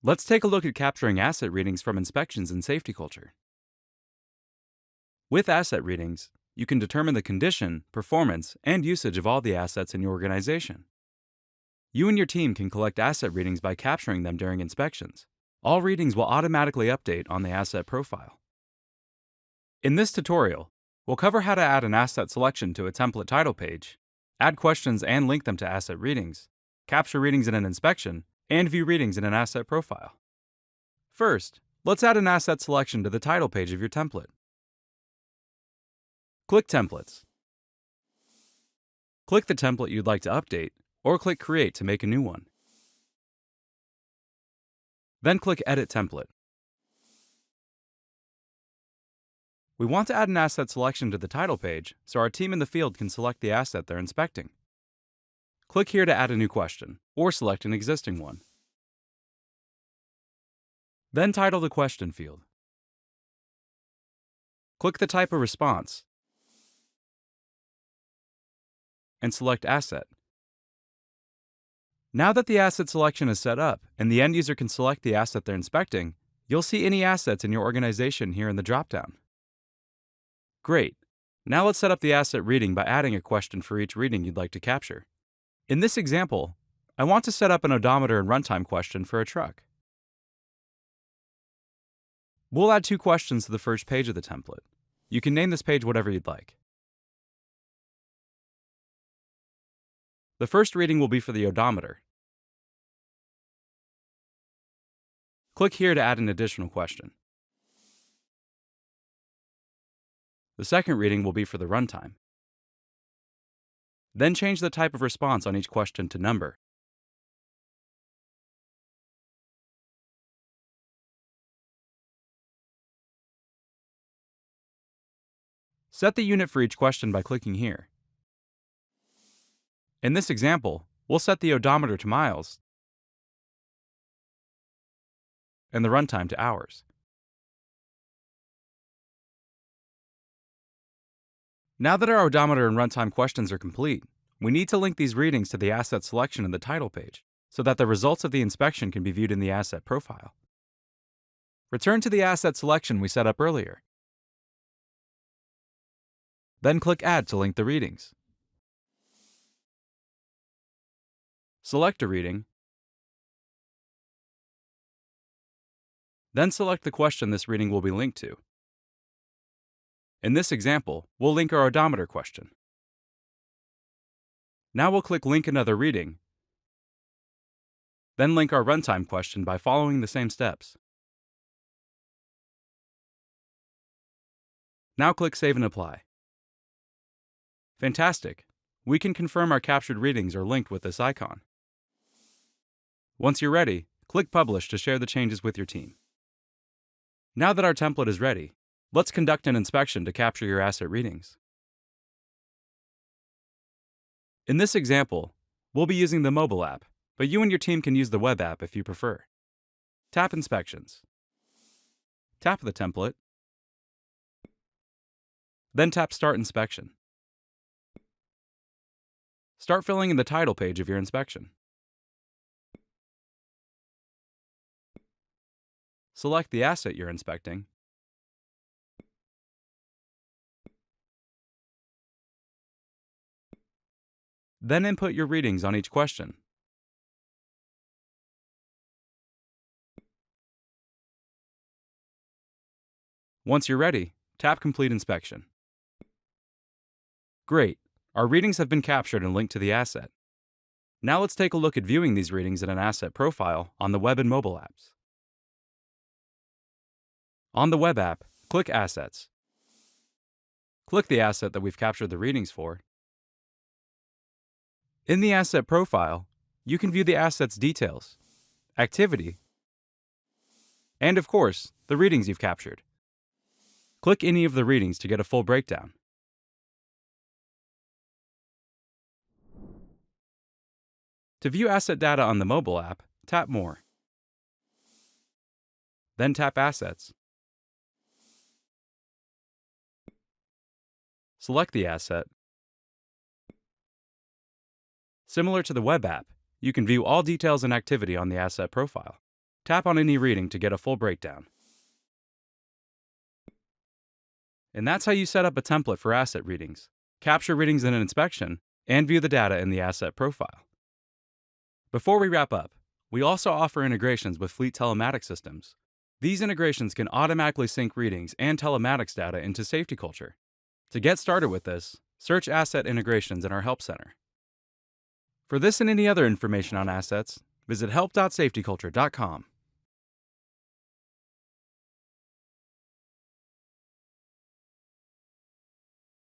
Let's take a look at capturing asset readings from inspections in safety culture. With asset readings, you can determine the condition, performance, and usage of all the assets in your organization. You and your team can collect asset readings by capturing them during inspections. All readings will automatically update on the asset profile. In this tutorial, we'll cover how to add an asset selection to a template title page, add questions and link them to asset readings, capture readings in an inspection, and view readings in an asset profile. First, let's add an asset selection to the title page of your template. Click Templates. Click the template you'd like to update, or click Create to make a new one. Then click Edit Template. We want to add an asset selection to the title page so our team in the field can select the asset they're inspecting. Click here to add a new question, or select an existing one. Then title the question field. Click the type of response and select Asset. Now that the asset selection is set up and the end user can select the asset they're inspecting, you'll see any assets in your organization here in the dropdown. Great. Now let's set up the asset reading by adding a question for each reading you'd like to capture. In this example, I want to set up an odometer and runtime question for a truck. We'll add 2 questions to the first page of the template. You can name this page whatever you'd like. The first reading will be for the odometer. Click here to add an additional question. The second reading will be for the runtime. Then change the type of response on each question to number. Set the unit for each question by clicking here. In this example, we'll set the odometer to miles and the runtime to hours. Now that our odometer and runtime questions are complete, we need to link these readings to the asset selection in the title page so that the results of the inspection can be viewed in the asset profile. Return to the asset selection we set up earlier. Then click Add to link the readings. Select a reading, then select the question this reading will be linked to. In this example, we'll link our odometer question. Now we'll click Link Another Reading, then link our runtime question by following the same steps. Now click Save and Apply. Fantastic! We can confirm our captured readings are linked with this icon. Once you're ready, click Publish to share the changes with your team. Now that our template is ready, let's conduct an inspection to capture your asset readings. In this example, we'll be using the mobile app, but you and your team can use the web app if you prefer. Tap Inspections. Tap the template, then tap Start Inspection. Start filling in the title page of your inspection. Select the asset you're inspecting. Then input your readings on each question. Once you're ready, tap Complete Inspection. Great! Our readings have been captured and linked to the asset. Now let's take a look at viewing these readings in an asset profile on the web and mobile apps. On the web app, click Assets. Click the asset that we've captured the readings for. In the asset profile, you can view the asset's details, activity, and of course, the readings you've captured. Click any of the readings to get a full breakdown. To view asset data on the mobile app, tap More. Then tap Assets. Select the asset. Similar to the web app, you can view all details and activity on the asset profile. Tap on any reading to get a full breakdown. And that's how you set up a template for asset readings, capture readings in an inspection, and view the data in the asset profile. Before we wrap up, we also offer integrations with fleet telematics systems. These integrations can automatically sync readings and telematics data into Safety Culture. To get started with this, search Asset Integrations in our Help Center. For this and any other information on assets, visit help.safetyculture.com.